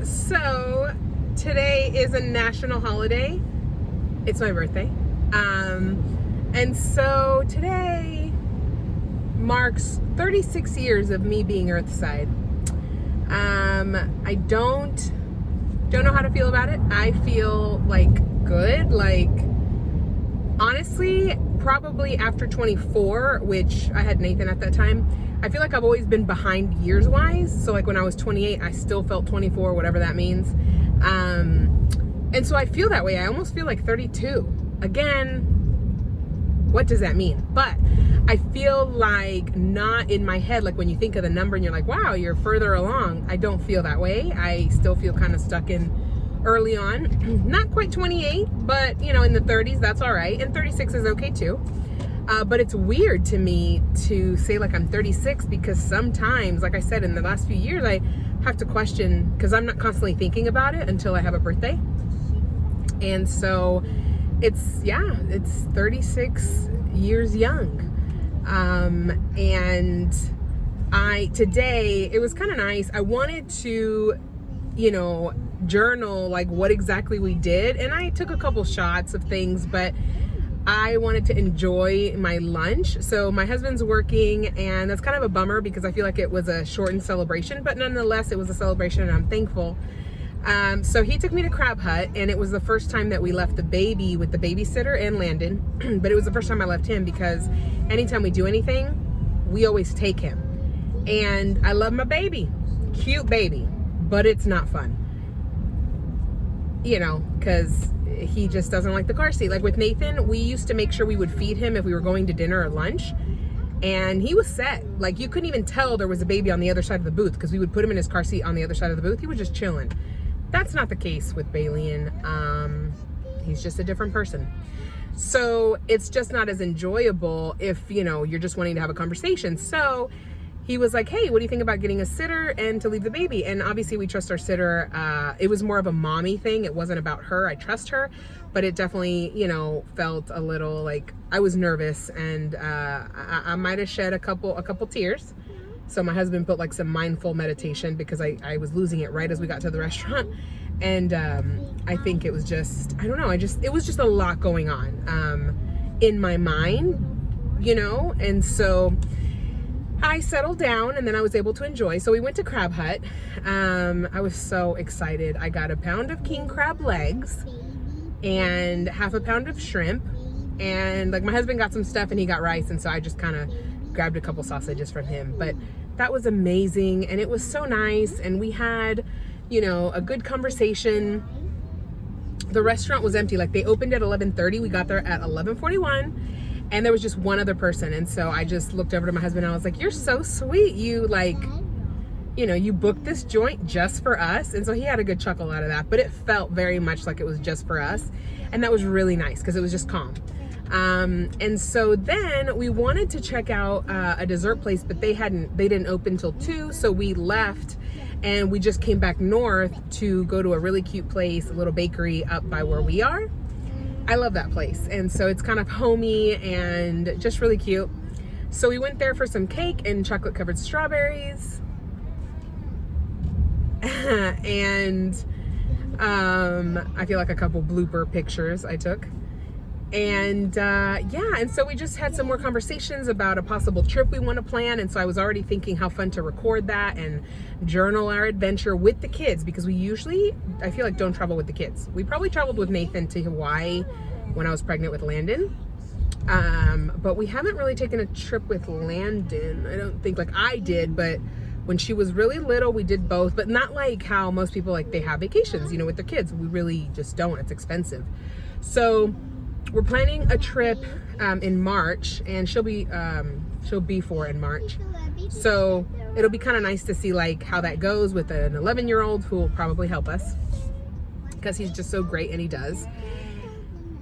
So today is a national holiday. It's my birthday. And so today marks 36 years of me being Earthside. I don't know how to feel about it. I feel like good, like honestly, probably after 24, which I had Nathan at that time, I feel like I've always been behind years wise. So like when I was 28, I still felt 24, whatever that means. And so I feel that way. I almost feel like 32. Again, what does that mean? But I feel like not in my head, like when you think of the number and you're like, wow, you're further along. I don't feel that way. I still feel kind of stuck in early on. Not quite 28, but you know, in the 30s, that's all right. And 36 is okay too. But it's weird to me to say like I'm 36 because sometimes, like I said, in the last few years, I have to question because I'm not constantly thinking about it until I have a birthday. And so it's 36 years young. And today it was kind of nice. I wanted to, journal like what exactly we did. And I took a couple shots of things, but I wanted to enjoy my lunch. So my husband's working, and that's kind of a bummer because I feel like it was a shortened celebration, but nonetheless, it was a celebration and I'm thankful. So he took me to Crab Hut, and it was the first time that we left the baby with the babysitter and Landon, but it was the first time I left him because anytime we do anything, we always take him. And I love my baby, cute baby, but it's not fun, because he just doesn't like the car seat. Like with Nathan, we used to make sure we would feed him if we were going to dinner or lunch, and he was set. Like you couldn't even tell there was a baby on the other side of the booth because we would put him in his car seat on the other side of the booth. He was just chilling. That's not the case with Balian. He's just a different person. So it's just not as enjoyable if, you're just wanting to have a conversation. So he was like, hey, what do you think about getting a sitter and to leave the baby? And obviously we trust our sitter. It was more of a mommy thing. It wasn't about her. I trust her, but it definitely, felt a little like I was nervous, and I might have shed a couple tears. So my husband put like some mindful meditation because I was losing it right as we got to the restaurant. And I think it was just, I don't know, it was just a lot going on in my mind, and so I settled down and then I was able to enjoy. So we went to Crab Hut. I was so excited. I got a pound of king crab legs and half a pound of shrimp. And like my husband got some stuff and he got rice. And so I just kind of grabbed a couple sausages from him. But that was amazing. And it was so nice. And we had, a good conversation. The restaurant was empty. Like they opened at 11:30. We got there at 11:41. And there was just one other person. And so I just looked over to my husband and I was like, you're so sweet. You you booked this joint just for us. And so he had a good chuckle out of that, but it felt very much like it was just for us. And that was really nice because it was just calm. And so then we wanted to check out a dessert place, but they didn't open till 2. So we left and we just came back north to go to a really cute place, a little bakery up by where we are. I love that place. And so it's kind of homey and just really cute. So we went there for some cake and chocolate covered strawberries. And I feel like a couple blooper pictures I took. And and so we just had some more conversations about a possible trip we want to plan. And so I was already thinking how fun to record that and journal our adventure with the kids, because we usually, I feel like, don't travel with the kids. We probably traveled with Nathan to Hawaii when I was pregnant with Landon. But we haven't really taken a trip with Landon. I don't think, like I did, but when she was really little, we did both, but not like how most people, like they have vacations, with their kids. We really just don't. It's expensive. So we're planning a trip in March, and she'll be 4 in March. So it'll be kind of nice to see like how that goes with an 11-year-old who will probably help us because he's just so great, and he does.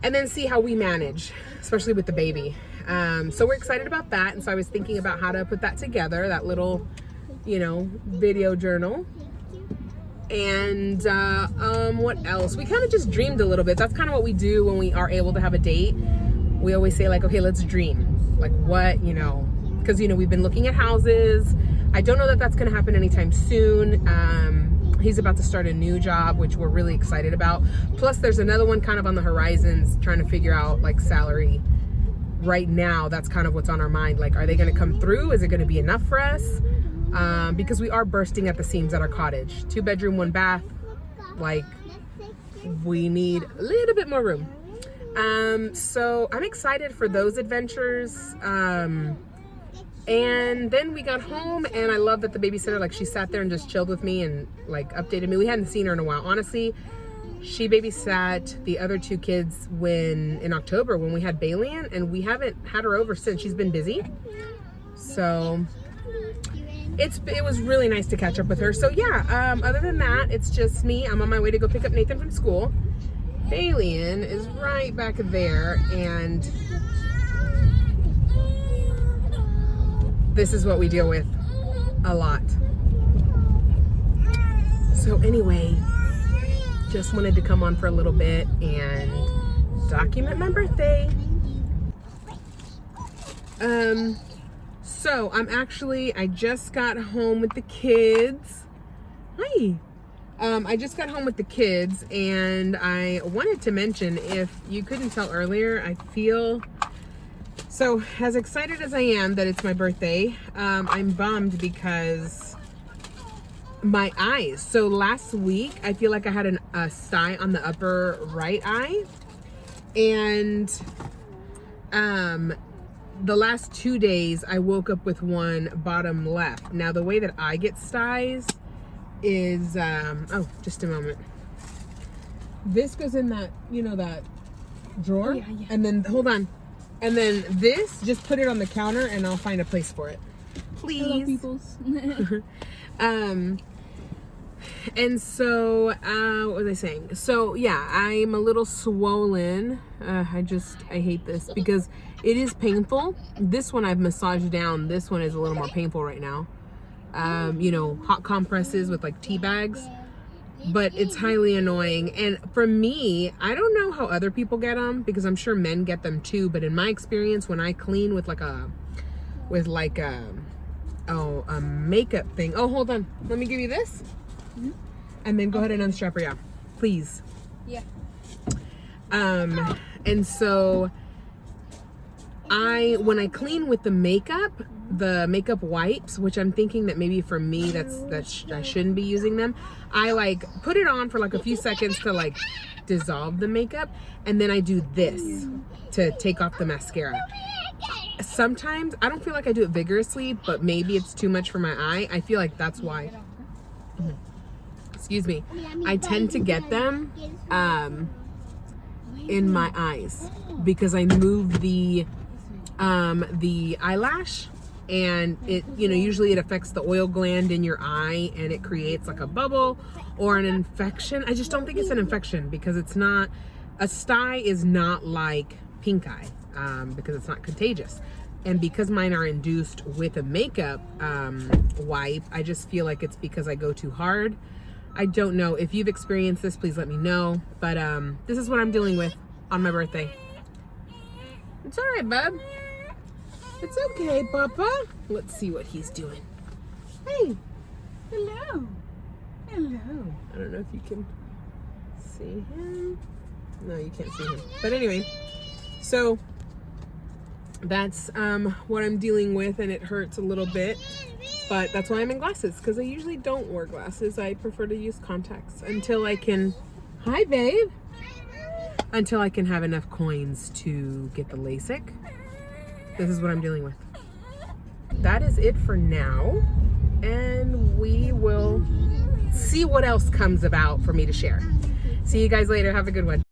And then see how we manage, especially with the baby. So we're excited about that. And so I was thinking about how to put that together, that little, video journal. And what else? We kind of just dreamed a little bit. That's kind of what we do when we are able to have a date. We always say like, okay, let's dream. Like what, because, we've been looking at houses. I don't know that that's going to happen anytime soon. He's about to start a new job, which we're really excited about. Plus there's another one kind of on the horizons, trying to figure out like salary. Right now, that's kind of what's on our mind. Like, are they going to come through? Is it going to be enough for us? Because we are bursting at the seams at our cottage. 2-bedroom, 1 bath. Like, we need a little bit more room. So I'm excited for those adventures. And then we got home, and I love that the babysitter, like, she sat there and just chilled with me and like updated me. We hadn't seen her in a while. Honestly, she babysat the other 2 kids in October when we had Balian, and we haven't had her over since. She's been busy. So it was really nice to catch up with her. So yeah, other than that, it's just me. I'm on my way to go pick up Nathan from school. Balian is right back there, and this is what we deal with a lot. So anyway, just wanted to come on for a little bit and document my birthday. So I just got home with the kids. Hi. I just got home with the kids, and I wanted to mention, if you couldn't tell earlier, I feel so as excited as I am that it's my birthday. I'm bummed because my eyes. So last week, I feel like I had a sty on the upper right eye, and the last 2 days I woke up with one bottom left. Now the way that I get styes is oh, just a moment. This goes in that, you know, that drawer. Oh, yeah. And then hold on, and then this, just put it on the counter and I'll find a place for it, please. Hello, peoples. And so, what was I saying? So yeah, I'm a little swollen. I hate this because it is painful. This one I've massaged down. This one is a little more painful right now. You know, hot compresses with like tea bags, but it's highly annoying. And for me, I don't know how other people get them, because I'm sure men get them too. But in my experience, when I clean with a makeup thing. Oh, hold on. Let me give you this. Mm-hmm. And then go ahead and unstrap her, yeah, please. Yeah. And so when I clean with the makeup wipes, which I'm thinking that maybe for me I shouldn't be using them. I like put it on for like a few seconds to like dissolve the makeup, and then I do this to take off the mascara. Sometimes I don't feel like I do it vigorously, but maybe it's too much for my eye. I feel like that's why. Excuse me. I tend to get them in my eyes because I move the eyelash, and it, you know, usually it affects the oil gland in your eye, and it creates like a bubble or an infection. I just don't think it's an infection, because it's not, a sty is not like pink eye, because it's not contagious. And because mine are induced with a makeup wipe, I just feel like it's because I go too hard. I don't know. If you've experienced this, please let me know. But this is what I'm dealing with on my birthday. It's all right, bub. It's okay, Papa. Let's see what he's doing. Hey. Hello. Hello. I don't know if you can see him. No, you can't see him. But anyway, so that's what I'm dealing with, and it hurts a little bit. But that's why I'm in glasses, because I usually don't wear glasses. I prefer to use contacts until I can... Hi, babe. Until I can have enough coins to get the LASIK. This is what I'm dealing with. That is it for now. And we will see what else comes about for me to share. See you guys later. Have a good one.